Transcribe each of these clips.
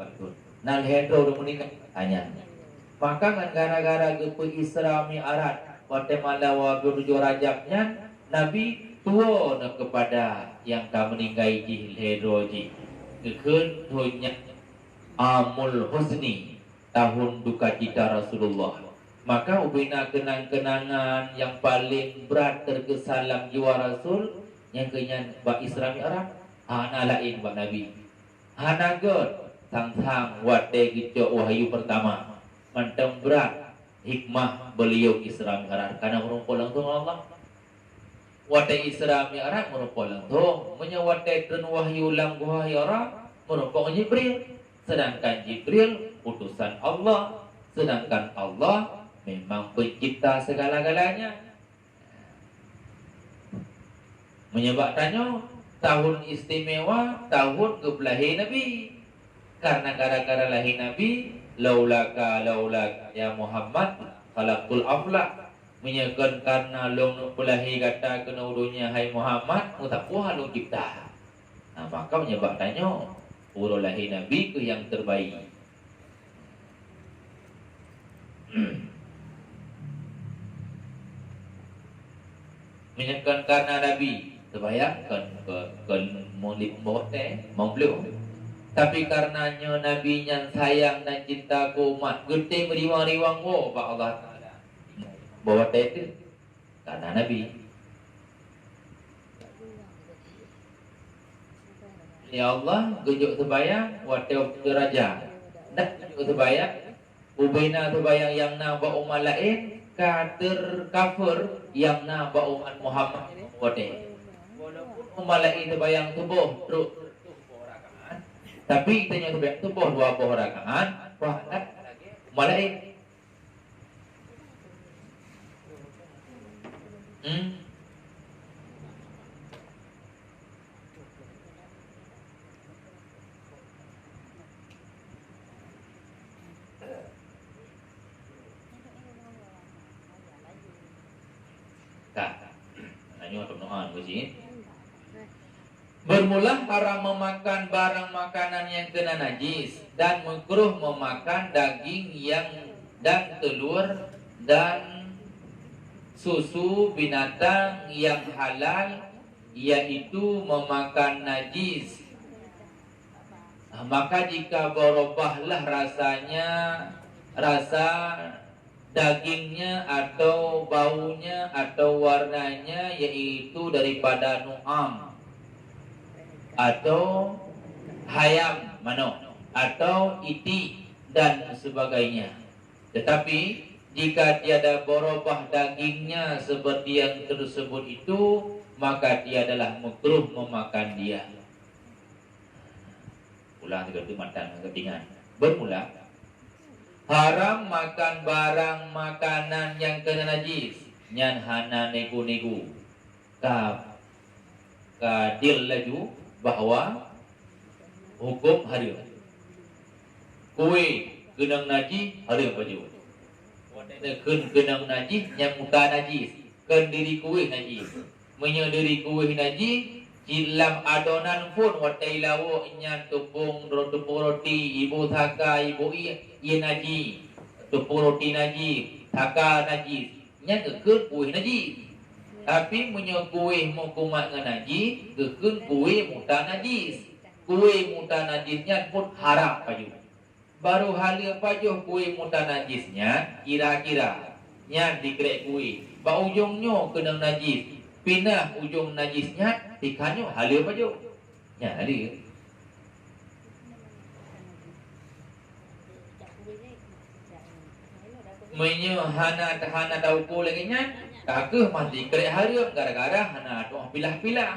patut. Nang hendro udah menikah tanya. Maka kan gara-gara gepe Isra Mi'raj Guatemala wa berujung Rajabnya Nabi tua kepada yang kau meninggai di Hedroji kekun tuhnya Amul Husni tahun duka cita Rasulullah. Maka ubina kenang-kenangan yang paling berat terkesalam jiwa Rasul yang kenyan bak Isra Mi'raj ana lain bak Nabi ana god tang-tang wate gico wahyu pertama mantang berat hikmah beliau Isra Mi'raj karena merumpul langsung Allah. Wate Isra Mi'raj merumpul langsung, menyawate dan wahyu lang wahyu merumpul Jibril. Sedangkan Jibril utusan Allah, sedangkan Allah memang pencipta segala-galanya. Menyebabkannya tahun istimewa, tahun kebelahi Nabi. Karena gara-gara lahir Nabi laulaka ya Muhammad khalaqul aflak menyekan karena long pulahi kata kena urunya hai Muhammad mutapuha lu cipta. Nah maka menyebabkannya urul lahir Nabi ke yang terbaik. Menyekan karena Nabi terbayangkan ke mulik bote mau beliau. Tapi karenanya Nabi yang sayang dan cinta ku umat gede meriwang-riwang wo Pak Allah Ta'ala bawa itu karena Nabi. Ya Allah gejuk terbayang watau raja dak gejuk terbayang ubina terbayang yang na ba umat lain kader kafir yang na ba umat Muhammad wate walaupun umat lain terbayang tubuh teruk tapi kita yang tubuh dua buah rakaat, wahdat malaik. Tak, nanya untuk noan begini. Bermula haram memakan barang makanan yang kena najis dan makruh memakan daging yang dan telur dan susu binatang yang halal yaitu memakan najis. Maka jika berubahlah rasanya, rasa dagingnya atau baunya atau warnanya yaitu daripada nu'am atau hayam manok atau iti dan sebagainya. Tetapi jika tiada berubah dagingnya seperti yang tersebut itu, maka tiadalah makruh memakan dia. Ulang tiga matang ketinggalan. Bermula haram makan barang makanan yang kena najis. Nyan hana nego-nego. Kadil laju bahwa hukum haram. Kue kenang najis haram baju. Kenang najis yang muka najis. Kendiri kue najis. Menyediri kue najis. Ilam adonan pun watai lawo nyan tepung roti ibu thaka ibu iya najis. Tepung roti najis, thaka najis. Nyan kekun kue najis. Tapi punya kuih mau kumat dengan najis, kekun kuih muta najis. Kuih muta najisnya pun haram paju. Baru halia paju kuih muta najisnya, kira-kira nya dikrek kuih. Ba ujungnya kena najis, pindah ujung najisnya, ikannya halia paju. Ya halia. Hana tahu ku lagi nya. Kakeh mati kerek haram gara-gara hana doa pilah-pilah.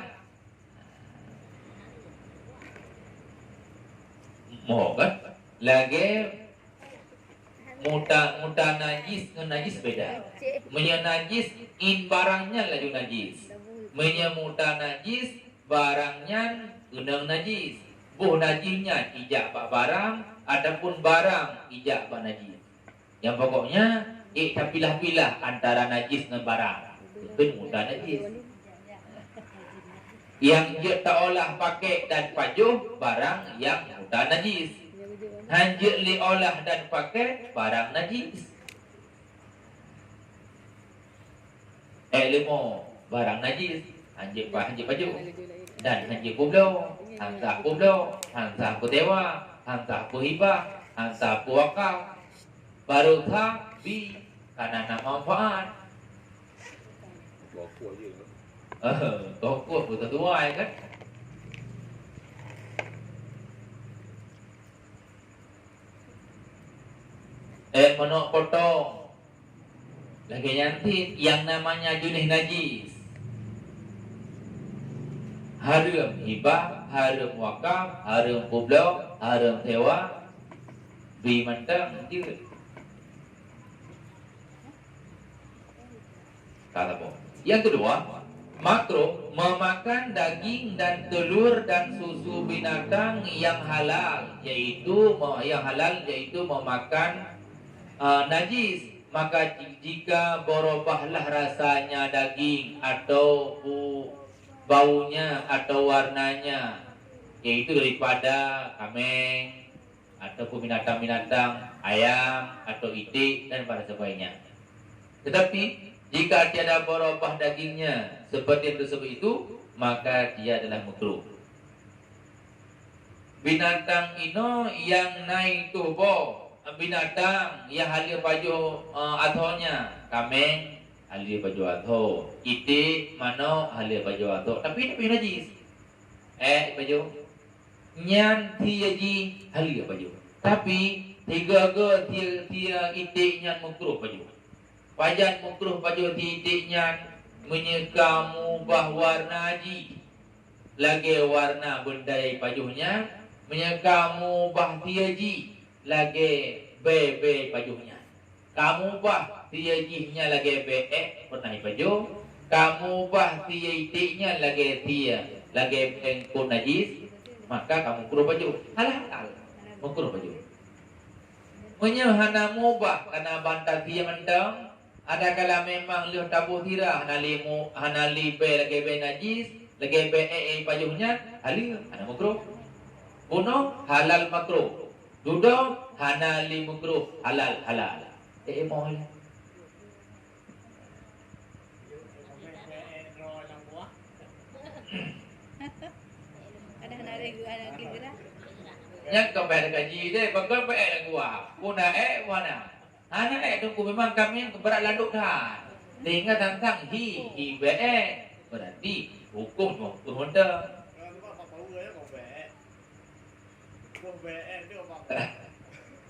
Mau kan? Lagi muta najis beda. Menya najis in barangnya laju najis. Menya muta najis barangnya undang najis. Buh najisnya ijak pak barang ataupun barang ijak pak najis. Yang pokoknya kita pilah-pilah antara najis dan barang. Itu mudah najis. Yang dia tak olah pakai dan pajuh barang yang mudah najis. Hanjir li olah dan pakai barang najis. Limo barang najis, hanjir baju dan hanjir publo, hantar publo, hantar kudewa, hantar puhibah, hantar puwakal, baru bi karena nama manfaat. Tokut betul tua kan. Menok potong lagi nyantit yang namanya junih najis, harum hibah, harum wakaf, harum publo, harum tewa, bi mentang dia. Kata boh. Yang kedua, makruh memakan daging dan telur dan susu binatang yang halal, yaitu memakan najis. Maka jika berubahlah rasanya daging atau baunya atau warnanya, yaitu daripada kameng ataupun binatang-binatang ayam atau itik dan pada sebagainya. Tetapi jika tiada berubah dagingnya seperti yang tersebut itu, maka dia adalah makruh. Binatang ino yang naik tubuh, binatang yang halia baju athonya, kameng halia baju atho, itik mano halia baju atho, tapi ini najis. Baju nyan tiaji halia baju. Tapi tiga tia itik nyan makruh baju. Pajan makruh baju titik nyan menyekamu bah warna ji. Lagi warna bendai bajunya menyekamu bah tiaji. Lagi bebe bajunya. Kamu bah tiajihnya lagi pernah baju. Kamu bah tiaitiknya lagi engkau najis, maka kamu kurus baju. Halal. Mengkurus baju. Menyahana mubah karena bantah tia mentang. Ada kala memang lihat tabuh tirah hanali be lagi be najis, lagi be bajunya halal ana makruh. Bunuh halal makruh. Duduk hanali makruh halal. Mohon. Ada nari gua kira. Yang kembali kaji deh, bakal gua. Kuna mana? Anak tunggu memang kami berat landuk dah. Tinggal tentang hi be berarti hukum honda.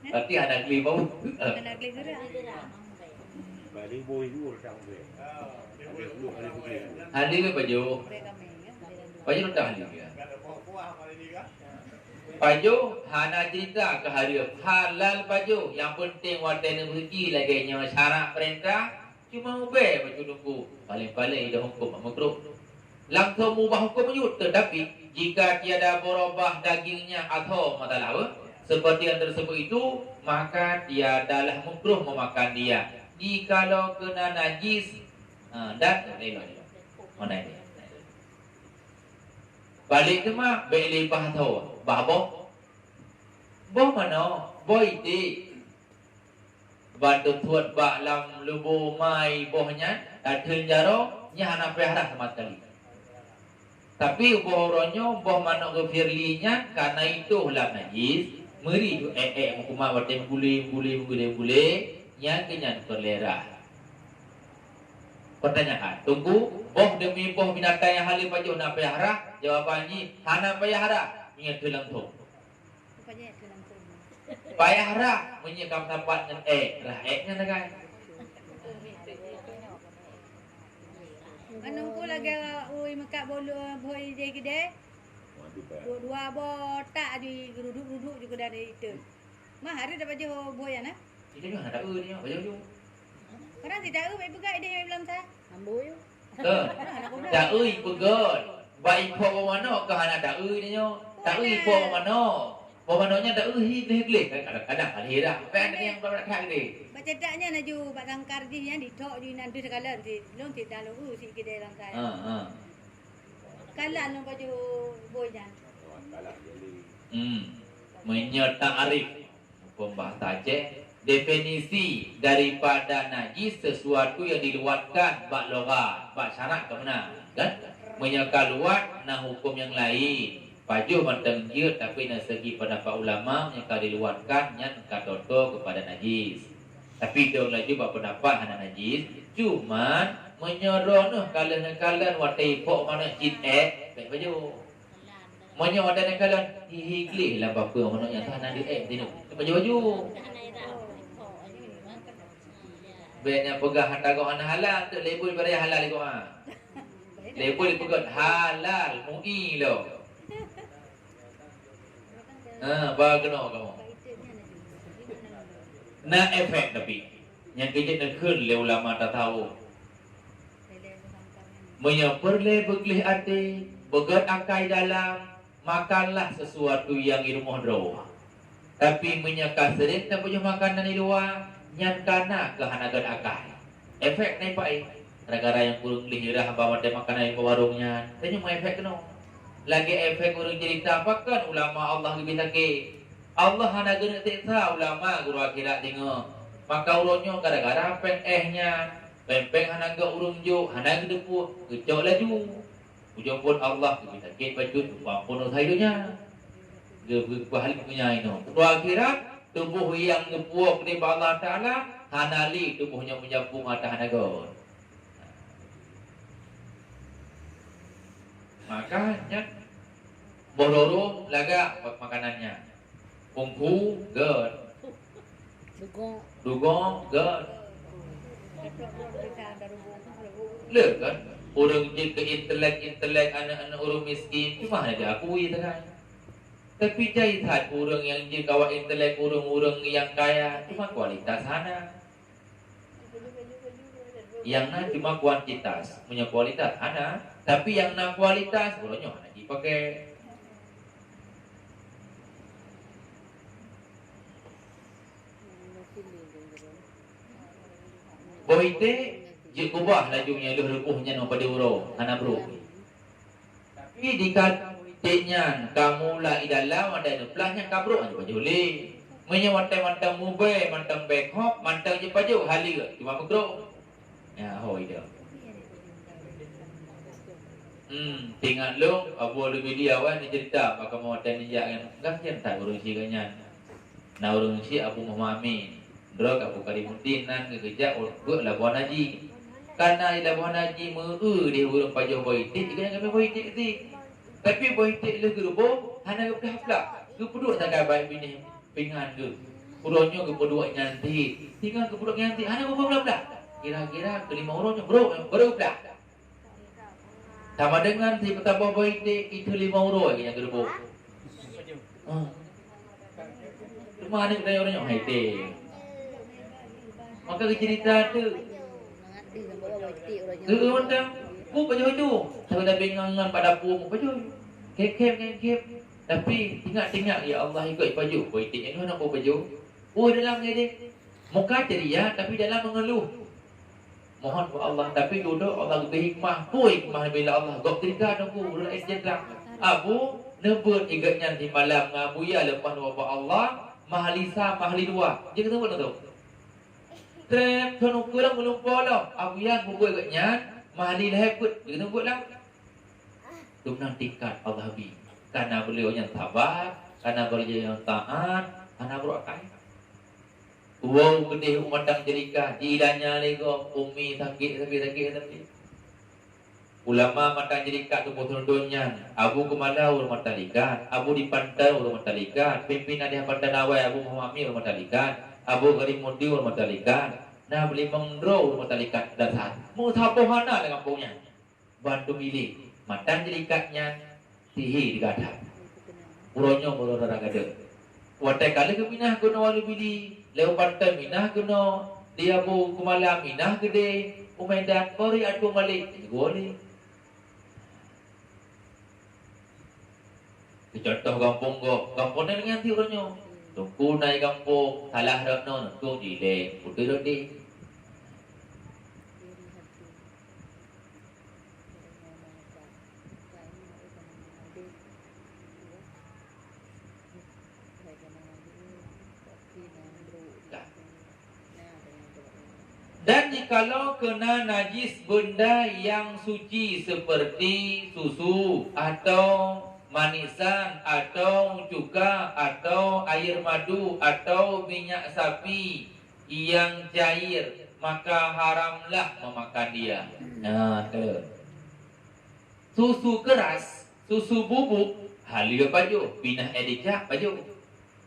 Berarti anak kli bau. Anak kli gerak. Bali boy juga sang be. Hadi ke baju. Baju dah hadi ke. Baju hana cerita ke hari halal baju. Yang penting wadah negeri lagi nyawa syarat perintah. Cuma ubah baju tunggu. Paling-paling dah hukum makruh. Langsung mubah hukum menyut. Tetapi jika tiada berubah dagingnya atau matalah seperti yang tersebut itu, maka dia adalah makruh memakan dia. Jikalau kena najis dan mana dia? Balik ke mak beli bahato, bahboh. Boh mana? Boh itu. Bantu tuat bak lam lubu mai bohnya, adil jaro nya hana pelihara sama sekali. Tapi boh ronyo boh mana ke firlinya karena itu lah najis. Meri tu mukuma watem gule yang kenyan berlerah. Pertanyaan, tunggu boh demi boh binatang yang halim baju nak pelihara? Jawabannya hana pelihara, ingat tulang tu. Rupanya tulang tu. Pelihara menyekam tempat dengan raheknya nagai. Anong ko lagi uy maka bolu boy je gede. Dua botak di geruduk-geruduk juga dari itu. Mah hari dapat je boy ana. Itu juga ada ni baju. Orang tidak baik buka ide belum saya. Ambo yo. Dah pegot. Baik po mana ke hana dah ni nyo. Dah po mana. Po mananya dah higlek kadang-kadang alira. Pen yang berat ni. Baca taknya naju bak tangkar di yang ditok di nanti sekala di long tidak lu si gede lang saya. Kala no baju boy jan. Menyerta arif. pembahasa Aceh, definisi daripada najis sesuatu yang diluatkan bak logat, bak syarat ke mana, kan? Menyeka luat nah hukum yang lain. Paju manteng dia tapi dari segi pendapat ulama menyeka diluatkan yang katoto kepada najis. Tapi dia lagi bak pendapat hana najis, cuman menyerono kalian watai pok mana cit baik baju. Monya wadah kalian hihigli lah bapa mana yang tahan di tinu. Baju-baju. Bennya pegah handa kau hana halal tu label pada halal kau ah. Label pegot halal mui lo. Bagno kamu. Nah efek tapi yang kejut nak kun le ulama tak tahu. Menyeperle beglih ati, begat akai dalam, makanlah sesuatu yang ilmu dro. Tapi menyeka sedek tak punya makanan di luar, nyan kana ke hanagan akai. Efek ni pai. Gara-gara yang kurang lihirah bawa dia makanan di warungnya. Tanya mau efek kena. Lagi efek orang cerita apa kan ulama Allah lebih sakit. Allah hana guna tiksa ulama guru akhirat tengok. Maka urunnya gara-gara peng pempeng hana ga urung jo, hana ga depu, kecok laju. Ujung pun Allah lebih sakit baju pun sayunya. Ge bahal punya ino. Guru akhirat tubuh yang ngepuak di Allah Taala hanali tubuhnya menyambung atah hana ga. Makanya bororo laga makanannya. Ungku ged. Dugong ged. Lek kan orang je ke intelek anak-anak orang miskin cuma ada akui kan. Tapi jahitan orang yang je kawa intelek orang-orang yang kaya cuma kualitas hana. Yang na cuma kuantitas, punya kualitas hana. Tapi yang na kualitas orangnya hana dipakai. Boite je kubah lajunya lu repuhnya no pada uro hana bro. Tapi dikatnya kamu la idalam ada nuplahnya kabro aja bajuli. Menya mantang mube, mantang backhop, mantang je baju hali cuma bro. Ya hoi dia. Tinggal lu abu lebih dia wan cerita maka mau tanya kan kan tak urus siganya. Na urus si Abu Muhammad. Drog Abu Karimuddin nan kerja urut labuan haji. Karena labuan haji meu di urang pajau boitik kan kami boitik ti. Tapi boitik le gerubo hana geplah. Gepuduk tak baik bini pingan ke. Uronyo gepuduk nyanti. Tinggal gepuduk nyanti hana geplah. Kira-kira ke 5 orangnya bro geplah. Sama dengan si petambah boitik itu 5 orang yang gerubo. Cuma ada kedai orangnya haite. Maka cerita tu macam ku baju-baju saya dah bingangan pada dapur baju kek tapi tinggal ya Allah ikut baju politik ini nak baju dalam ni muka ceria tapi dalam mengeluh mohon kepada Allah tapi duduk Allah lebih hikmah bila Allah gok cerita aku ulah ejeklah abu nebut ingatnya di malam ngabuya lepas wabah Allah mahalisa mahali dua dia kata apa tu trep thon ukuran belum polo abuyan bubui katnya mahali laheput dia tunggu lah dumnang tingkat Allah bi karena beliau yang sabar karena beliau yang taat karena berakai wow gede umandang jerika jilanya lego umi sakit tapi ulama matang jerika tubuh tundunnya abu kemalau rumah talikan abu dipantau rumah talikan pimpinan di hambatan awal Abu Muhammad rumah talikan Abu Karimuddin rumah talikan nah beli mengdro rumah talikan dasar mau tapohana dengan kampungnya bantu milik matang jerikatnya sihi digadah uronyo borora gade watai kali ke minah kuno walu bili leu pantai minah kuno dia bu kumala minah gede umendan kori atu malik gole contoh kampung ni dengan ti uronyo tuku naik kampung salah rakno tu dile putih roti Dan jikalau kena najis benda yang suci seperti susu atau manisan atau cuka atau air madu atau minyak sapi yang cair, maka haramlah memakan dia. Nah, tu. Susu keras, susu bubuk, halia baju, pinah edijak baju.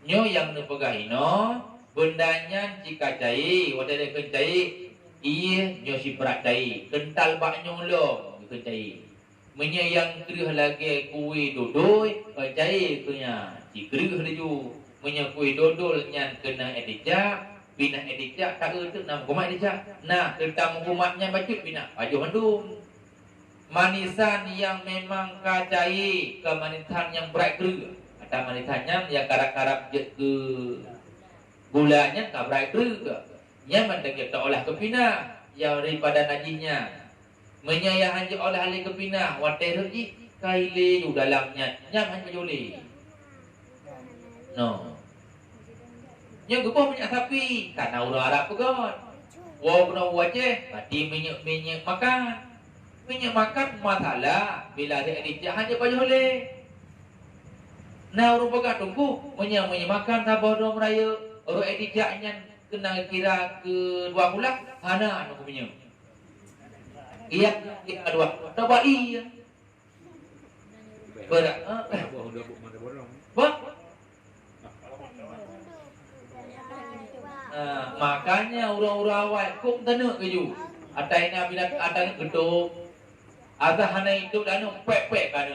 Nyo yang nepegahino, bendanya jika cair, wadah dia cair, iya nyo si berat cair, kental bak nyolong, cair. Menya yang kerih lagi kuih dodoi, cair punya, si kerih laju. Menya kuih dodol nyan kena edijak, pinah edijak, tak ada nama kumat edijak. Nah, kita kumatnya bacut pinah, baju handum. Manisan yang memang kacai ke manisan yang berat kerih. Ada manisannya yang karap-karap je ke gulanya ke berat kerih. Yang mana kita olah ke pinah yang daripada najisnya. Menyayangan je olah alih ke pinah. Watai ruji kaili yu dalamnya. Nyaman kejoli. No. Yang gebah minyak sapi. Karena orang Arab pegon. Wah kena wajah. Berarti minyak makan. Minyak makan masalah bila ada edijak hanya baju oleh. Nah orang pegang tunggu minyak makan sabar dong raya. Orang edijaknya kena kira ke 2 bulan. Hana nak minyak. Iya, kita dua. Coba iya. Berat. Bah. Makanya orang-orang awal kok tanah keju. Atainya bila atainya gedung. Ada hana itu dan pek-pek kan.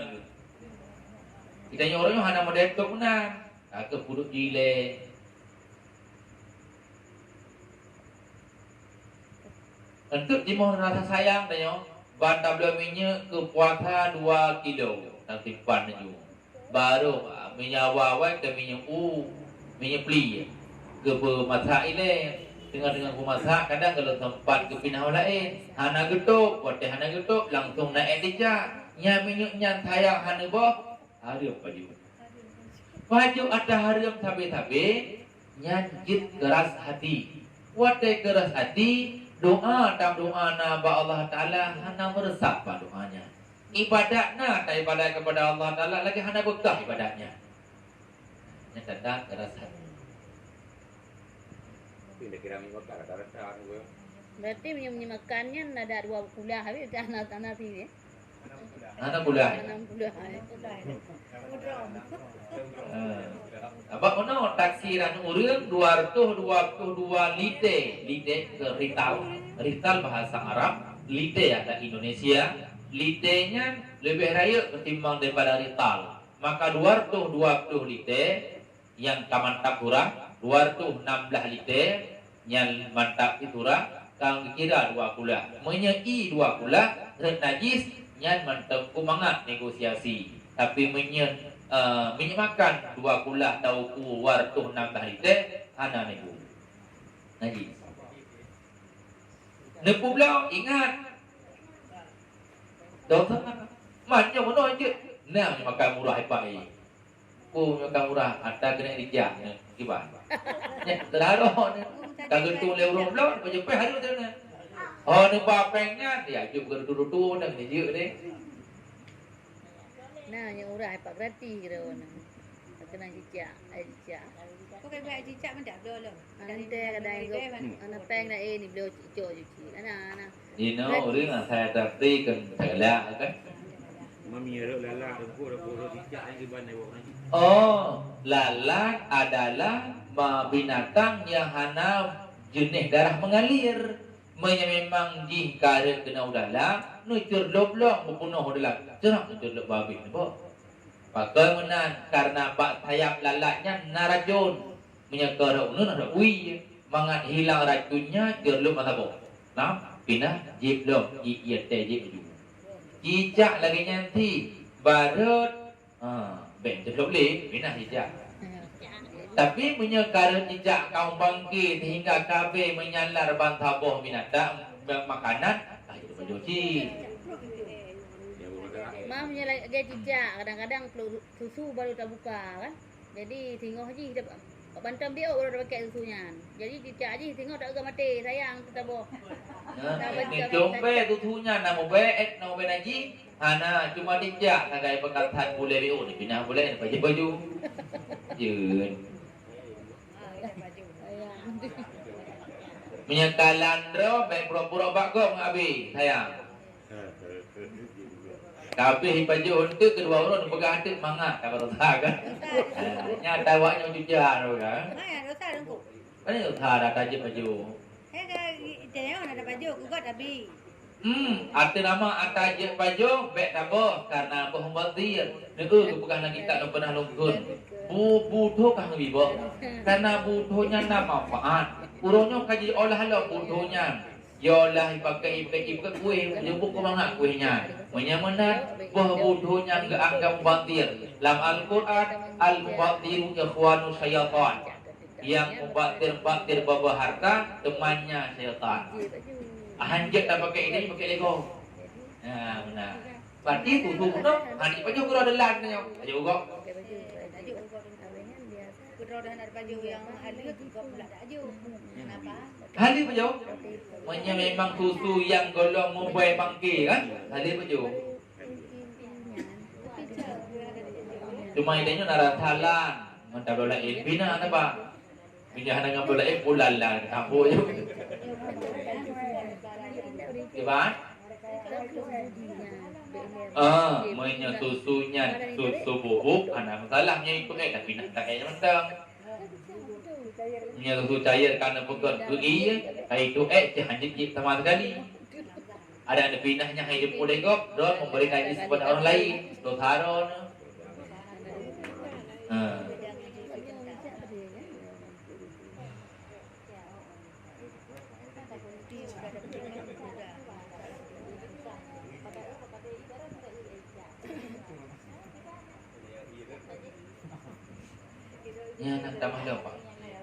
Kita orangnya hana model tu benar. Aku puduk jile. Untuk dimohon rasa sayang tanya. Banta belum minyak ke puasa 2 kilo. Tak simpan tu. Baru minyak wawai dan minyak minyak peli. Ke bermasak ini. Dengan kumasak kadang kalau tempat ke pinah lain hana getuk, buat hana getuk langsung naik dijak. Nya minyaknya sayang hana boh. Harum baju. Baju ada harum tabe-tabe, nya jit keras hati. Watai keras hati, doa tam doa na ba Allah Taala hana meresap ba doanya. Ibadatna ta ibadat kepada Allah Taala lagi hana bekah ibadatnya. Nya tanda keras hati. Berarti makannya ada 2 bulan habis tanah sini. Anak bulan. 6 bulan. Apa kono taksiran urang 222 lite ke rital bahasa Arab, lite ada Indonesia, litenya lebih raya ketimbang daripada rital. Maka 220 lite yang kamantap kurang 216 liter yang mantap itura kang kira 2 kula menyei 2 kula najis nyan mantap kumangat negosiasi tapi minyak makan 2 kula tau ku 216 liter ana nego najis nepu belau ingat dokter macam mana je nah makan murah hebat ni makan murah ada kena dijak gimana terlalu ni kagak tu lewat belum baju peh hari tu ni oh ni bapengnya dia juga duduk-duduk dan dia ni nah yang murah pak gratis kira orang kena jejak kau kan buat jejak mendak belum nanti kadang anak peng dah ni beliau cuci anak you know orang saya tapi kan segala kan Mami ada lalat, aku tidak lagi bandai buat nanti. Oh, lalat adalah binatang yang hana jenis darah mengalir. Memang jika kena udahlah, nucur loblok membunuh adalah cerak nucur lok babi ni bo. Pakai menan karena bak sayap lalatnya narajun menyekar unun ada ui mangat hilang racunnya jerluk mata bo. Nah, pindah jip lok iya teh jip juga. Cicak lagi nyanti barut ben ceplok le pindah cicak tapi menyekar cicak kaum bangkit hingga kabe menyalar bantaboh binatang makanan itu bercuci mamnya lagi cicak kadang-kadang susu baru tak buka kan jadi tengok haji Bantam dia orang pakai susunya. Jadi cicak je tengok tak agak mati sayang kita bawa. Ni jombe tu tunya nama beet nama benaji. Hana cuma dijak kagai perkataan boleh biu ni pindah boleh baju. Jeun. Menyekalan ro baik pura-pura bagong abi sayang. Kabeh baju untuk kedua orang pegang hati mangak tak berotah kan. Nyata awaknya jujar kan. Hai, dosa dengku. Mana utah dah tajib baju. Jangan ada baju, kuat tapi. Arti nama atajib baju baik tabo karena bahumbatir. Nego kepegang lagi tak pernah lungkun. Butuh kah bibo? Karena butuhnya nama manfaat. Urungnya kaji olah butuhnya. Yolah pakai kuih, jemput ke mana kuihnya? Menyamanan bahwa butuhnya enggak anggap mubatir. Dalam Al-Quran, al-mubatiru ikhwanu syaitan. Yang mubatir bawa harta, temannya syaitan. Hanjat tak pakai ini, pakai lego. Nah, benar. Berarti butuh no, hanjat baju kurang delan ni. Aja ugok. Kurodan ada baju yang ada juga pula tak baju. Kenapa? Halih baju. Punya memang susu yang golong Mumbai Bangki kan? Halih baju. Cuma idenya narathalan. Mantap dola bina apa pak? Bina dengan dola pulan lah. Kampung je. Iban? Punya susunya susu bubuk. Anak masalahnya ikut tapi nak tak kaya mentang. Punya susu cair kerana pegang kei. Itu jangan jijik sama sekali. Ada pinahnya hidup legok, don memberi gaji kepada orang lain, dosaron. Ya, nak tambah apa?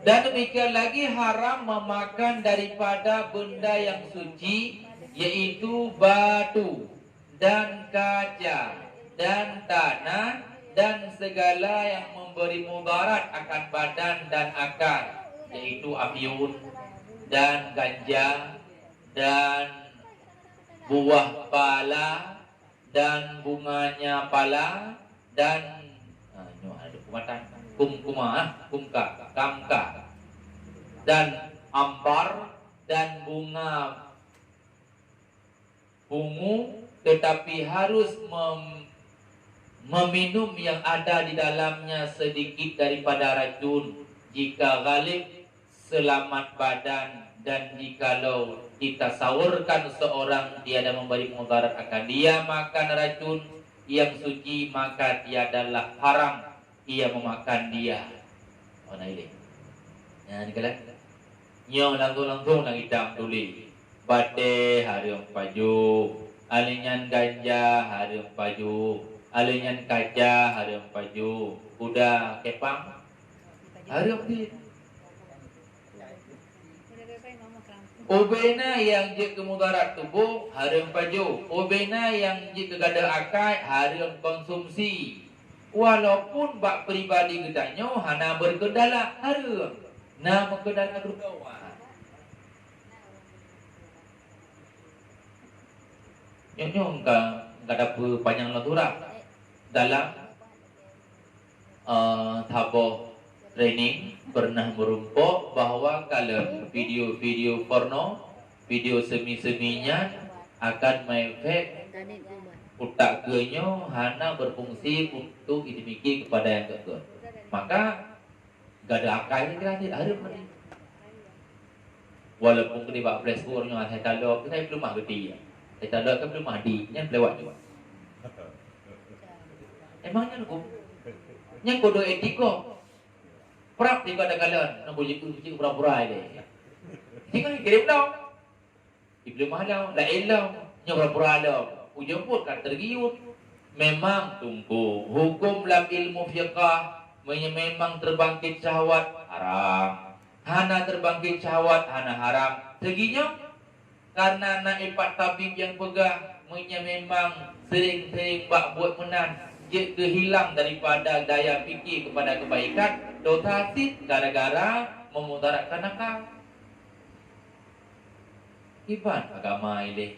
Dan demikian lagi haram memakan daripada benda yang suci, yaitu batu dan kaca dan tanah dan segala yang memberi mudarat akan badan dan akal, yaitu apiun dan ganja dan buah pala dan bunganya pala dan ada kumatan kumka kamka dan ampar dan bunga ungu, tetapi harus meminum yang ada di dalamnya sedikit daripada racun. Jika galib selamat badan, dan jikalau kita sahurkan seorang tiada memberi mudarat akan dia makan racun yang suci, maka tiadalah haram ia memakan dia. Oh naik ya ni kalau nyong langsung nak hitam tulis bate hari paju, alinyan ganja hari paju, alinyan kaca hari paju, kuda kepang hari paju. Obena yang je kemudarat tubuh hari paju, obena yang je kegada akal hari konsumsi. Walaupun bak peribadi gedanyo hana berkendala hari na berkendala berkawan. Nyong enggak ada panjang latura dalam tabo training pernah merumpok bahawa kalau video-video porno, video semi-seminya akan mengefek otak genyo hana berfungsi untuk dimiliki kepada yang kekeh. Maka gak ada akal ni kan ada mati. Walaupun kena buat flash score-nya saya talok, saya belum mah gede. Saya talok kan belum mati, yang lewat juga. Emangnya aku yang kodo etiko. Perap di kadang-kadang nak boleh uji pura-pura dia. Tinggal kirim dah. Belum malam, dah elang, nya pura-pura dah. Ujung kan tergiur. Memang tunggu hukum dalam ilmu fiqah memang terbangkit syahwat haram. Hana terbangkit syahwat hana haram. Seginya karena nak ipat tabib yang pegang memang sering-sering buat menan. je kehilang daripada daya fikir kepada kebaikan, dosa hasid gara-gara memudaratkan akal. Iban agama ini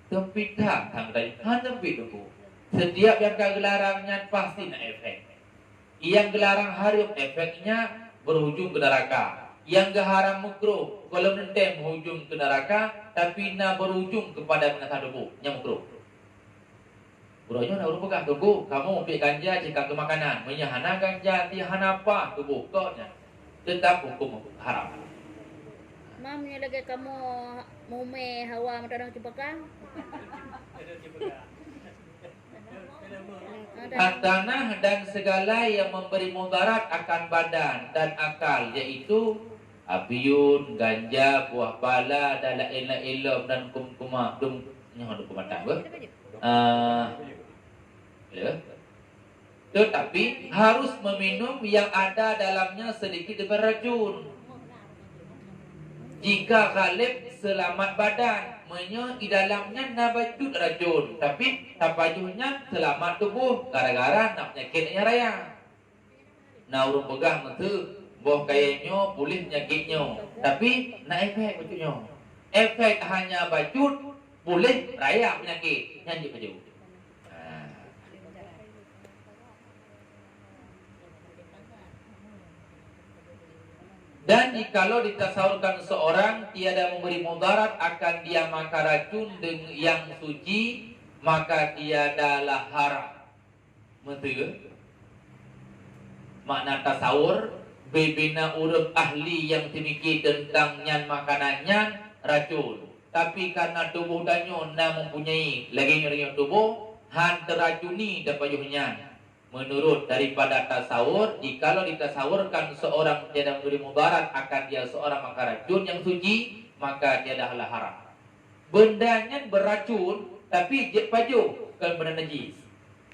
tempidah tang dari hanapit aku. Setiap yang gelarangnya pasti nak efek. Yang gelarang haram efeknya berhujung ke neraka. Yang geharam makruh kalau nanti berhujung ke neraka, tapi nak berhujung kepada binasa tubuh yang makruh. Burunya nak pegang tubuh, kamu ambil ganja jika ke makanan, menyahana ganja tiahana apa tubuh kau nya, tetap hukum haram. Mamnya lagi kamu mume hawa madang cipakan. Tanah dan segala yang memberi mudarat akan badan dan akal, yaitu abiun, ganja, buah pala, dan lain-lain dan kumkuma, yang ada kumatan ber. Tetapi harus meminum yang ada dalamnya sedikit beracun. Jika galib selamat badan, di dalamnya nabacut racun, tapi tapajuhnya selamat tubuh gara-gara nak penyakitnya raya. Nah urung pegang itu, boh kayaknya boleh penyakitnya, tapi nak efek bacutnya. Efek hanya bacut, boleh raya penyakit, nyanyi baju. Dan jikalau ditasawurkan seorang tiada memberi mudarat akan dia maka racun dengan yang suci, maka tiadalah haram. Betul? Makna tasawur bebina urut ahli yang sedikit tentang nyan makanannya racun. Tapi karena tubuh danyo na mempunyai lagi nyeri tubuh han teracuni dapayuhnya. Menurut daripada tasawur, jikalau ditasawurkan seorang tiada memberi mudarat akan dia seorang maka racun yang suci, maka tiadalah haram. Bendanya beracun, tapi jet paju kan benda najis.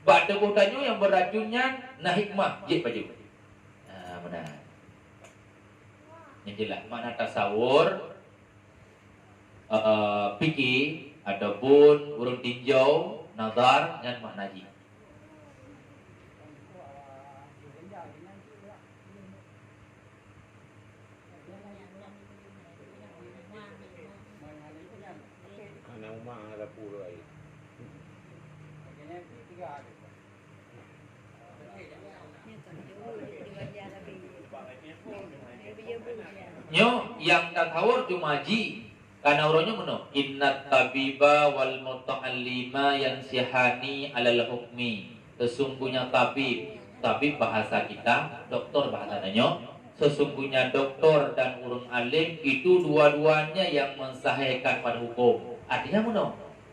Bak tubuh tanyo yang beracunnya nah hikmah jet paju. Benar. Ini jelas makna tasawur, fikih ataupun urun tinjau, nazar dan makna najis. Nyo yang tasawur cuma ji karena orangnya meno innat tabiba wal muta'allima yansihani alal hukmi. Sesungguhnya tabib bahasa kita, doktor bahasa nanyo. Sesungguhnya doktor dan urun alim itu dua-duanya yang mensahihkan pada hukum. Artinya meno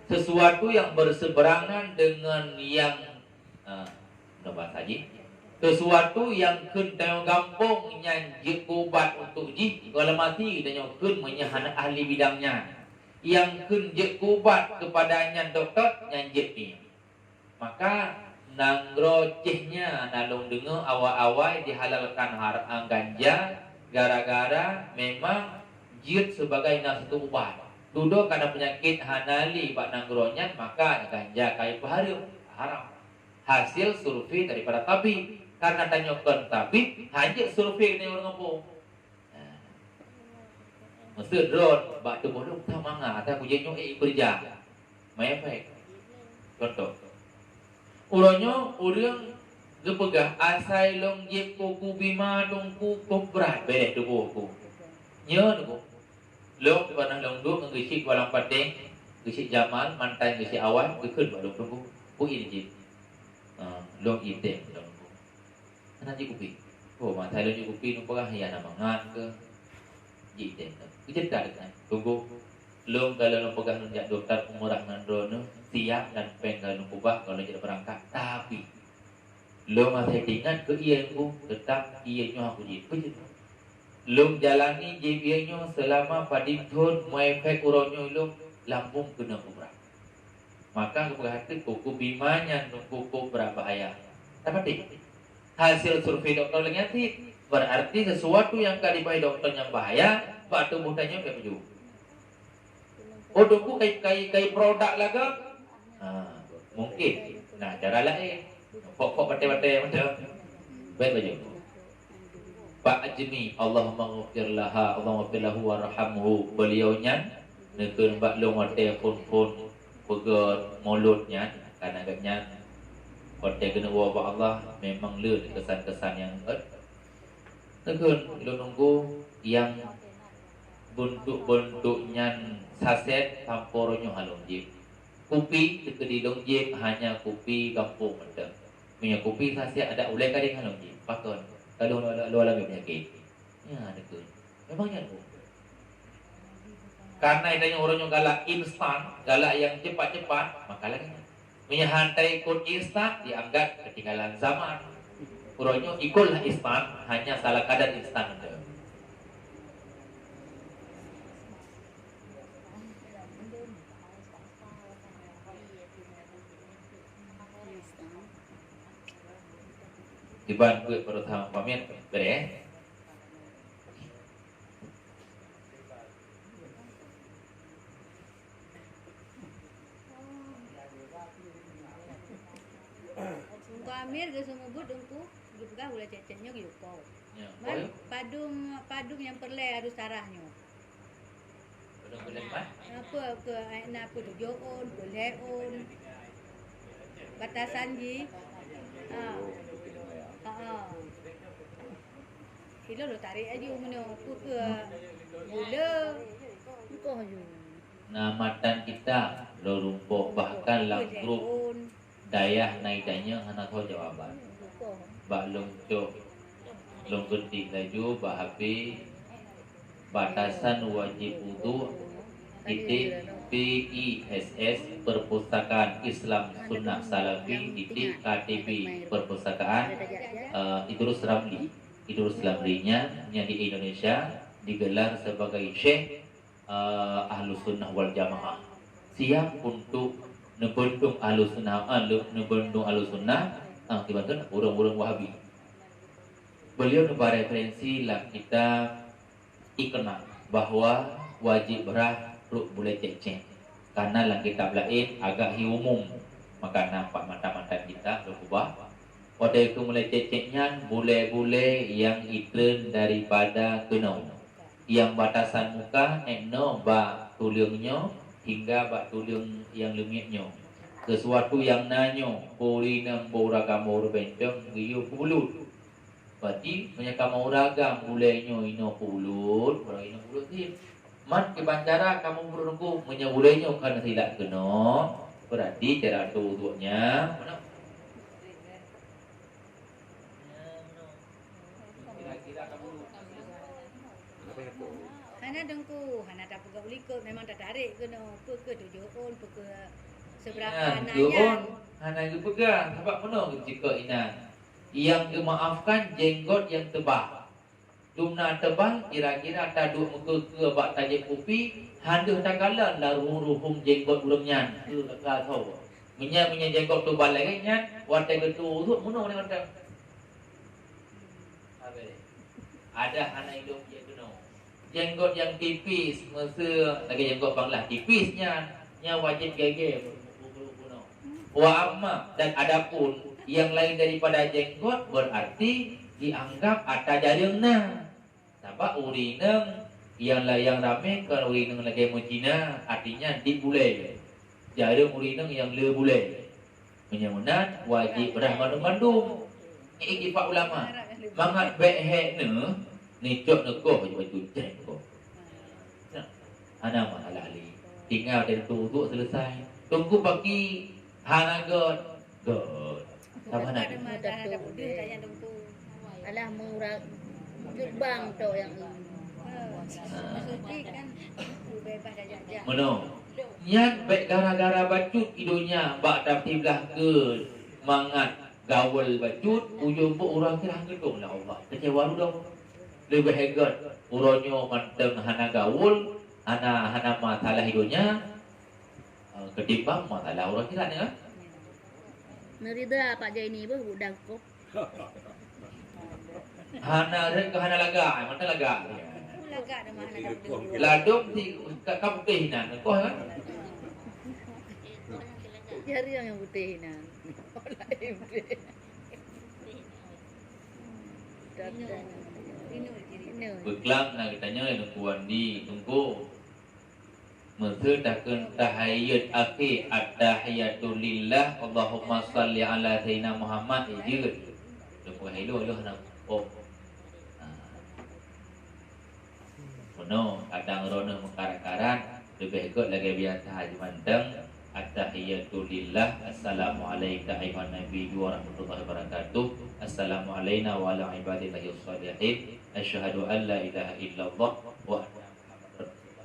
sesuatu yang berseberangan dengan yang bahasa ji. Sesuatu yang kun tayong gampong nyanjik ubat untuk ji kalau mati tayong kun menyahana ahli bidangnya yang kun jek ubat kepadanya doktor nyanjik ni maka nangrocehnya nalung dengar awal-awal dihalalkan ganja gara-gara memang jid sebagai nasitu ubat duduk karena penyakit hanali bak nangronya maka ganja kai haram hasil survei daripada tabib. Karena tanyakan tabib, hanya survei ni orang apa? Mesti drone, bak tubuh lu tak manga, tak pujinya kerja, mai efek. Contoh, orang gepegah asai long jep kuku bima dongku berat beres tubuh aku. Nya tubuh, long pernah long duk ngisik walang pateng, ngisik Jamal mantan ngisik awal, kekun baru tunggu, ini jep, long item long. Nanti kupi. Oh, masa lalu kupi nu pegah ya nama ngan ke. Jiten. Kita tak kan. Tunggu. Long kalau nu pegah nu jak doktor umurah nandrono siap dan penggal nu kubah kalau tidak berangkat. Tapi long masih ingat ke ia ku tetap ia nyu aku jit. Long jalani je ia nyu selama padintun mai efek uronyo long lambung kena kubah. Maka kubah hati kuku bimanya nu kuku berbahaya. Tapi hasil survei dokter negatif berarti sesuatu yang kadibai dokter yang bahaya pak tubuh tanya kayak begitu. Oh doku kai produk laga mungkin. Nah cara lain Pokok patai-patai macam. Baik baju. Pak Ajmi, Allahumma ghfir laha, Allahumma ghfir lahu warhamhu. Beliau nyan nekeun baklong wate pun pegot mulutnya karena agaknya wate kena wabah Allah memang le kesan-kesan yang nekeun lo nunggu yang bentuk-bentuknya saset tamporonyo halong jip. Kopi di dong jip hanya kopi kampung macam. Punya kopi saset ada ulai kadang halong jip. Pakon. Kalau lu alami penyakit, ya ada tu. Memangnya tu. Karena adanya orang yang galak instan, galak yang cepat-cepat, maka lagi menyantai ikut instan dianggap ketinggalan zaman. Orangnya ikutlah instan, hanya salah kadar instan saja. Iban kuih pertama pamit bere. Sungguh Amir ke semua bud dengku, juga boleh cecenya ke yuko. Ya, Man padung yang perle harus sarahnya. belum boleh mat. Apa tujuan, bolehon. Batasan ji. Kilo lo tarik aja umumnya aku ke gula. Kau je. Namatan kita lo rumpuk bahkan lang grup dayah naidanya hana tahu jawaban. Kau. Bak long cok long getik laju bahapi batasan wajib wudu titik PISS Perpustakaan Islam Sunnah Salafi titik KTP Perpustakaan Idrus Ramli-nya yang di Indonesia digelar sebagai Syekh Ahlus Sunnah wal Jamaah, siap untuk nebendung Ahlus Sunnah tiba-tiba orang-orang Wahabi. Beliau memberi referensi lah kita ikna bahwa wajib berah perlu boleh cek karena lah kitab lain agak umum, maka nampak mata-mata kita berubah. Pada itu mulai cek-ceknya boleh-boleh yang iklan daripada kenau, yang batasan muka no bak tuliungnya hingga bak tuliung yang lemiknya. Sesuatu yang nanyo kulinang boragam bencong giyu pulut. Berarti menyakam oragam bolehnya ino pulut, orang ino pulut ni. Man kebancara kamu menunggu menyebulainya karena tidak kena, berarti cara tutuknya mana? Kira-kira kamu Hana dengku, hana tak pegak ulikut memang tak tarik kena ke tujuan ke seberapa nanya. Hana itu pegang, sebab mana jika ina yang dimaafkan jenggot yang tebal. Dumna tebal kira-kira taduk muka ke bak tajik kopi handuh takalan lah ruhum jenggot urangnya ke tahu punya jenggot tebal lagi nya watai getu tu muno ni watai ada anak hidup dia kena jenggot yang tipis masa lagi jenggot banglah tipisnya nya wajib gege muno wa amma dan adapun yang lain daripada jenggot berarti dianggap ada jarangna. Sebab urineng yang rame kalau urineng lagi Cina artinya dibulai. Jarum urineng yang le bulai. Menyamunat wajib berah mandum-mandum. Ini pak ulama. Mangat behek ni cok nekoh baju cek ko. Ana malah ali. Tinggal dari tutuk selesai. Tunggu pagi hanagot. God. Sama nak. Alah murah gerbang tu yang Maksudnya kan bebas dah jajak. Mano. Niat baik gara-gara bacut idonya bak tapiblah ke mangat gawal bacut ujung bu orang kira gedung lah Allah. Kecewa dong. Lebih hebat uronyo manteng hana gawul, hana masalah idonya ketimbang masalah orang kira ni kan. Nerida Pak Jaini pun budak kok. Hana ke hana laga, mana laga? Lagak dah mana dah berdua. Laduk di kampung hinan, kau kan? Jari yang putih nah. Lain dia. Datang. Rino diri. Ini. Berkelam nak tanya yang kuan di tunggu. Mereka takkan tahayyat akhir at-tahiyatu lillah Allahumma salli ala sayyidina Muhammad ijud. Lupa hello nak. Oh. Kuno kadang rono mengkarat-karat lebih ikut lagi biasa haji manteng at-tahiyatu lillah assalamu alayka ayuhan nabi wa rahmatullahi wabarakatuh assalamu alayna wa ala ibadillahi sholihin asyhadu an la ilaha illallah wa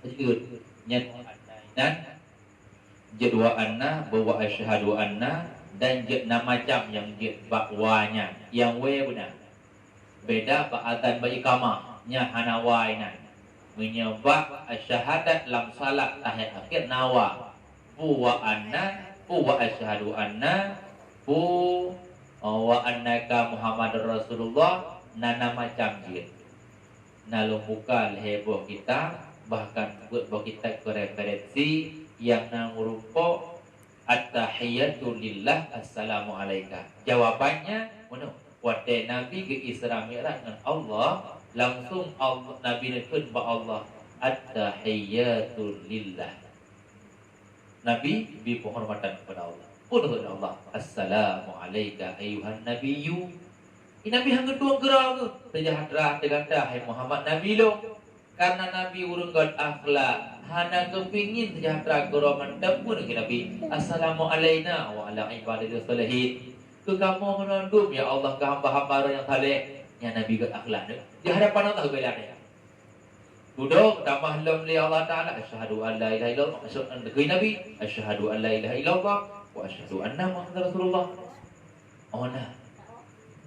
ijud nyat dan jedwa anna bahwa asyhadu anna dan nama macam yang bakwanya yang we benar beda ba'atan ba iqamah nya hana wainan menyebab syahadat lam salat tahiyat akhir nawa pu wa asyhadu anna pu wa annaka Muhammadur Rasulullah nana macam dia nalu bukan heboh kita bahkan buat kita ke referensi yang nangrupo at-tahiyatu lillah assalamu alayka jawabannya mana wadai nabi ke Isra Mi'raj dengan Allah langsung Allah Nabi nepun ba Allah at-tahiyatu lillah Nabi bi penghormatan kepada Allah pun kepada Allah assalamu alayka ayuhan nabiyyu Nabi hang kedua gerang tu sejahtera tegata hai Muhammad Nabi lo karena Nabi urung god akhlak hana kepingin sejahtera goroman pun ke Nabi assalamu alayna wa ala ibadillahi sholihin ke kamu menunduk ya Allah ke hamba-hamba yang saleh yang Nabi god akhlak di hadapan Allah belanya duduk tambah lam li Allah taala asyhadu an la ilaha illallah asyhadu an Nabi asyhadu an la ilaha illallah wa asyhadu anna muhammadar rasulullah ona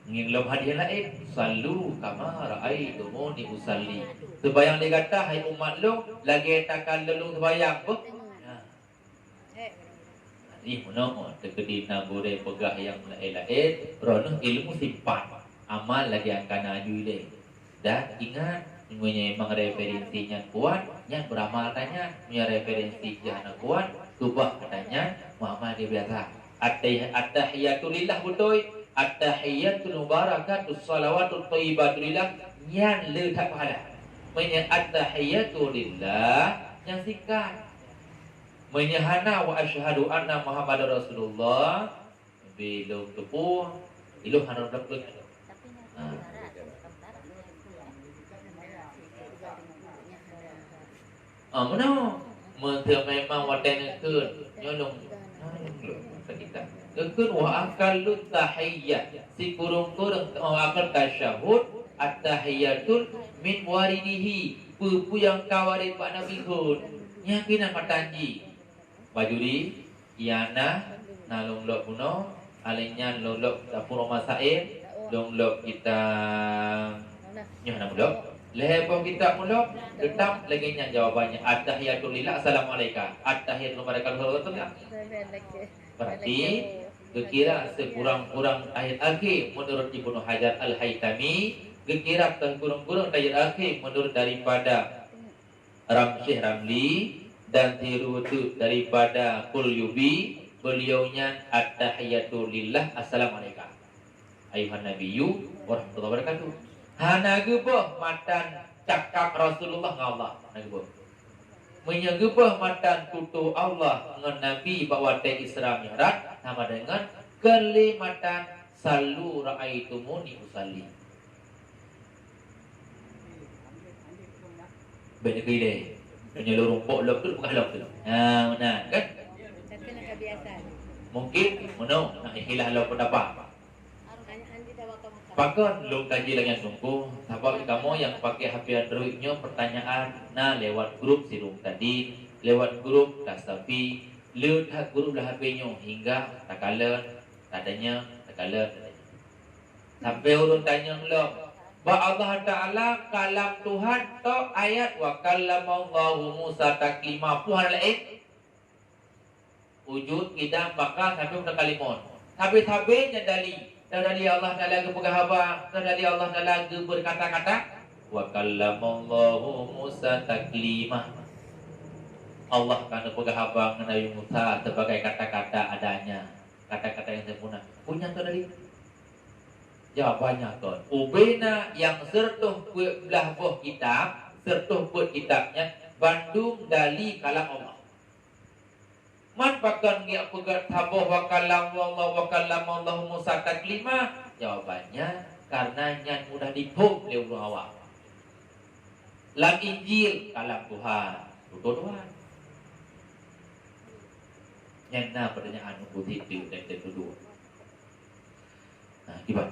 ngin lam hadiah lain sallu kama raaitumuni usalli sebayang dia kata hai umat lu lagi takkan lelung sebayang apa ni mono tegedi na boleh pegah yang lain rono ilmu simpan amal lagi akan aju le dan ingat punya memang referensinya kuat yang beramal tanya punya referensi jana kuat subah katanya Muhammad dia biasa at-tahiyatu lillah betul at-tahiyatul mubarakatus salawatut thayyibatul lillah yang le tak pahala punya at-tahiyatu lillah yang singkat menyahana wa asyhadu anna Muhammadar Rasulullah belum tepuh ilu harap dapat mana menteu memang wadan keun nyolong ketika keun wa akalut tahiyyat si kurung-kurung akal tasyahud at-tahiyyatul min waridihi pupu yang kawarit pak nabi kun yakinan matanji bajuri iana nalung lok puno alenyan lolok dapur masail long lok kita nyana lok lepo kita mulok tetap lagi nya jawabannya at-tahiyatul lillah assalamualaikum at-tahiyatul wabarakatuh berarti kira sekurang-kurang ayat akhir menurut Ibnu Hajar Al-Haytami kira sekurang-kurang ayat akhir menurut daripada Ramsyih Ramli dan Tirutu daripada Qulyubi beliaunya at-tahiyatul lillah assalamualaikum ayuhan nabiyyu warahmatullahi wabarakatuh hana gebah matan cakap Rasulullah ngallah hana gebah menyegebah matan tutu Allah dengan Nabi bawa te Isra Mi'raj sama dengan kelimatan sallu ra'aitumuni usalli benar ke penyelurung pok lok tu bukan lok tu benar kan Takkan nak kebiasaan. mungkin mana nak hilang lok pendapat Pakon lu kaji lagi sungguh sebab kamu yang pakai HP Androidnya pertanyaan nah lewat grup sirung tadi lewat grup Kasafi lewat grup lah HP-nya hingga takala tadanya takala sampai urun tanya lo ba Allah Taala kalam Tuhan to ayat wa kallamallahu Musa taklima Tuhan lain wujud kita bakal sampai pada kalimat sampai nyadali dari Allah Ta'ala ke pegahaba dari Allah Ta'ala ke berkata-kata wa kallamallahu Musa taklima Allah kan pegahaba Nabi Musa sebagai kata-kata adanya kata-kata yang sempurna. Punya tu dari? Jawabannya kan. Ubena yang sertuh belah buah kitab, sertuh buah kitabnya, Bandung dari kalam Allah. Man pakan dia pegat tabuh wa kalam Allah Musa taklima. Jawabannya karena yang mudah dipuk oleh Allah. Lan Injil kalam Tuhan. Tuhan. Yang na pertanyaan putih itu dan kedua. Nah, gimana?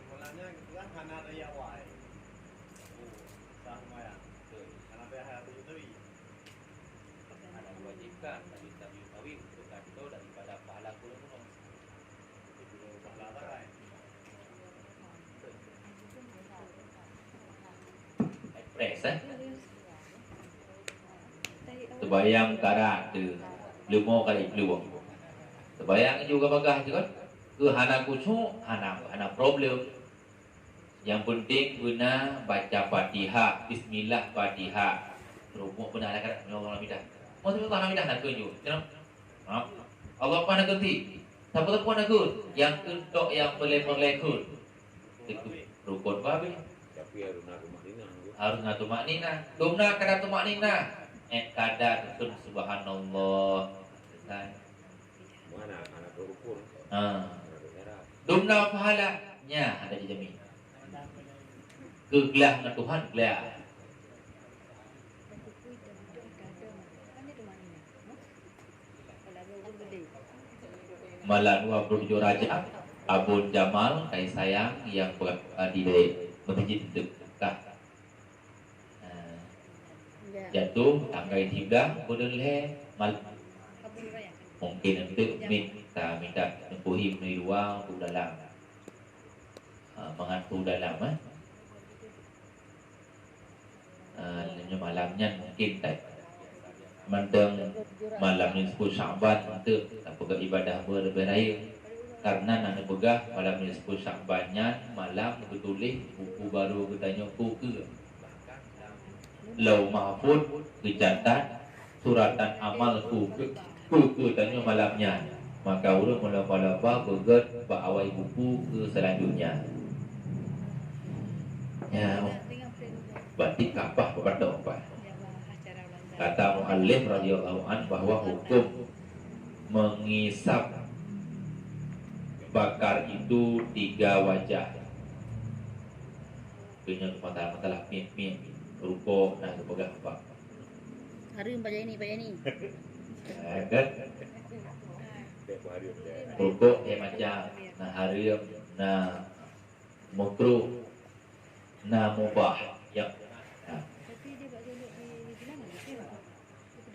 Mulanya kan hana raya wae. Sama ya. Karena dia hari itu Ada kewajiban bagi tawi bergantung daripada pahala kulo. Express Sebayang karat tu lumo kali peluang. Sebayang juga bagah juga. Ke hana kusu, hana problem. Yang penting guna baca Fatihah, Bismillah Fatihah. Rumah pun ada kat Allah midah. Mau tu Allah midah nak tunjuk. Kenapa? Allah pun nak ganti. Siapa tu pun nak gud. Yang untuk yang boleh-boleh itu rukun babi. Tapi harus nak rumah dina. Harus ngatu maknina. Dumna kada tu maknina. Kadar sun subhanallah. Mana anak berukun. Dumna pahalanya ada dijamin. Kegelah dengan Tuhan gelah. Malan 27 Rajab Abun Jamal kai sayang yang di masjid dekat. Jatuh tanggai tiba bodoleh mal mungkin itu minta tempuhi melalui luar untuk dalam mengantu dalam malamnya mungkin tak mendeng malam ni 10 Syaban untuk apakah ibadah berlebih raya karena nak begah malam ni 10 Syabannya malam betulis buku baru katanya buku Lau Mahfud kecatat suratan amal buku tanya malamnya maka urut mula-mula beget awal buku ke selanjutnya ya berarti kapah kepada apa kata muallif radhiyallahu an bahwa hukum mengisap bakar itu 3 wajah punya masalah mimpi rukuk dan sebagainya apa Hari baca ini kan rukuk macam nah hari nah makruh nah mubah yang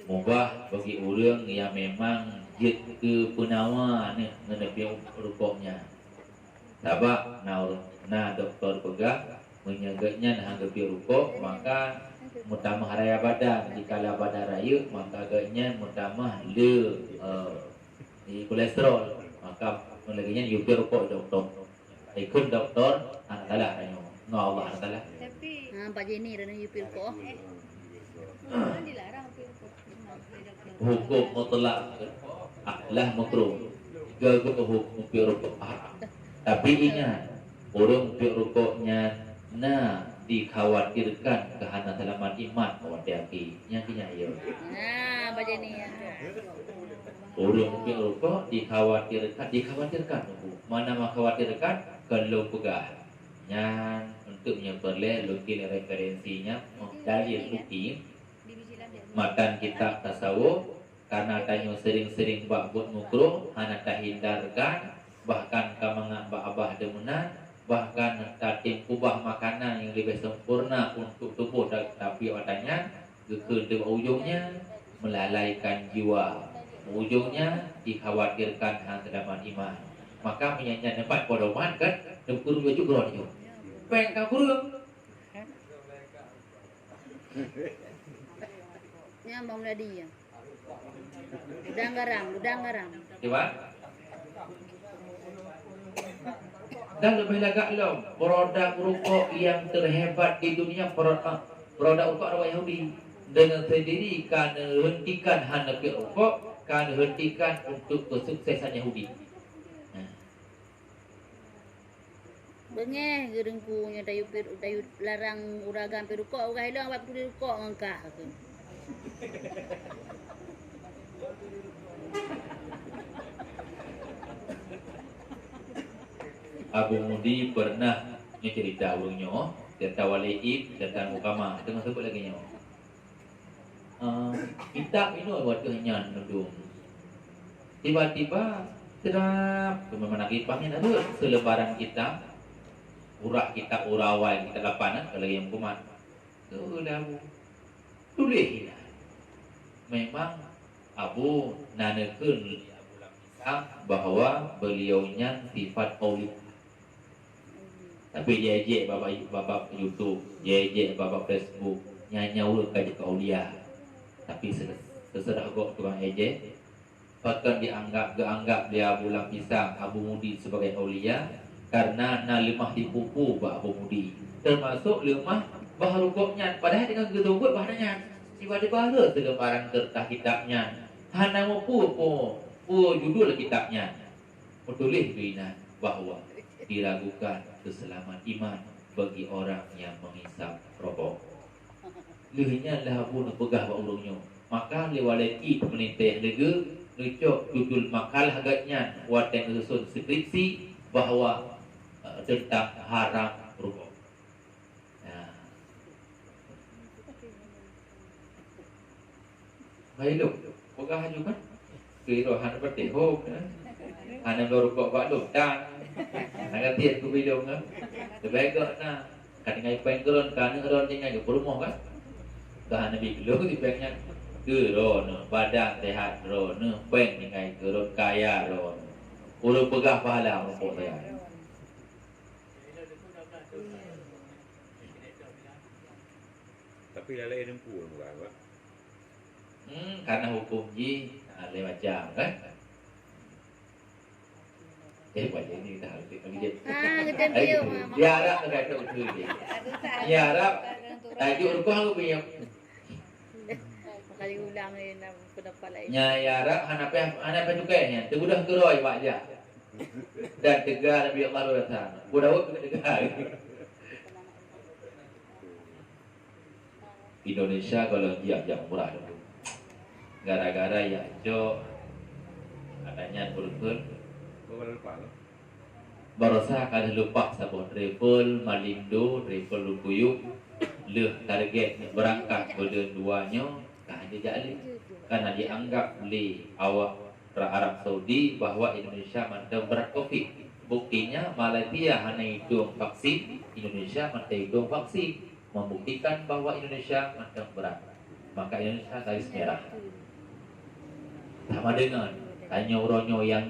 mubah bagi orang yang memang jet ke penawa ni menepi rukuknya sebab nah doktor pegah menyegaknya nah hanggapi rukuk maka mutamah raya badan jika badan raya maka agaknya mutamah di kolesterol maka melaginya yupi rukuk doktor ikut doktor anak talah tanya no Allah anak talah Tapi baca ini dan yupil ko. kan dilarang rukuk. hukum mutlak lah makruh gagal hukum rukuk tapi ingat orang rukuknya nah dikhawatirkan kehana selamat iman khawatir yang ya Nah, baca ini ya. orang rukuk dikhawatirkan mana mengkhawatirkan kalau pegah yang untuk menyebelih lukil referensinya dalil bukti matan kitab tasawuf karena tanya sering-sering buat mukruh hana tak hindarkan bahkan kamangan abah demunan bahkan tatim kubah makanan yang lebih sempurna untuk tubuh tapi adanya kedua ujungnya melalaikan jiwa ujungnya dikhawatirkan hang terdapat iman maka menyanyian tempat podoman kan dan kurung baju geron itu peng ka kurung Nyambung tadi ya. Udang garam. Diba? Dan lebih lagak lom produk rokok yang terhebat di dunia produk rokok orang Yahudi dengan sendiri kerana hentikan hana ke rokok, kerana hentikan untuk kesuksesan Yahudi. Bengeh gerengku nya dayu larang uragan perukok orang hilang apa perlu rukok ngangkah tu. Abu Mudi pernah ni cerita urungnya tentang waliid tentang mukama tengah sebut lagi nya. Kita minum buat kenyang nudung. Tiba-tiba sedap memang lagi pangin ada selebaran kita urak kita urawai kita lapanan kalau yang kumat. Tu dah tulis memang Abu nanakeun bahwa beliaunya sifat aulia. Tapi jejek babak YouTube, jejek babak Facebook, nyanyi urut kaji ke aulia. Tapi sesudah kok tukang ejek, bahkan dianggap dia bulang pisang Abu Mudi sebagai aulia karena lemah dipupu bah Abu Mudi. Termasuk lemah bah rukuknya. Padahal dengan gedobot bahannya tiba-tiba ada selembaran kertas kitabnya. Hana mau pu judul kitabnya. Tulis tulisan bahwa diragukan keselamatan iman bagi orang yang menghisap rokok. Lehnya lah pun pegah bak urungnya. Maka lewalaki pemerintah negara recok judul makalah agaknya watan susun skripsi bahawa tentang haram rokok. Baik pegah juga. Kira hana bertehok. Hana rokok bak dok dan nak tiap ku video ngah. Sebaiknya na kadang-kadang penggeron kan geron tinggal ke rumah kan. Dah nabi lu di pengnya geron badan sehat ron peng tinggal geron kaya ron. Urang pegah pahala rokok saya. Tapi lalai nempu bukan apa? Karena hukum ji lain macam kan. Banyak ni dah lebih. Kita dia mama. Dia harap tak ada usul dia. Dia harap tajuk rukun aku punya. Kali ulang ni nak pendapat lain. Ya harap anak juga nya. Tegudah geroi mak dia. Dan tegar Nabi Allah datang. Budak kena tegar. Indonesia kalau jam murah dulu. Gara-gara ya jo adanya betul Barosa kada lupa sabon travel Malindo, travel Lukuyuk leh target berangkat bulan duanya kan dia jadi karena dianggap oleh awak Arab Saudi bahwa Indonesia mandang berat Covid. Buktinya Malaysia hanya hidung vaksin, Indonesia mandang hidung vaksin, membuktikan bahwa Indonesia mandang berat. Maka Indonesia garis merah. Sama dengan tanya uronyo yang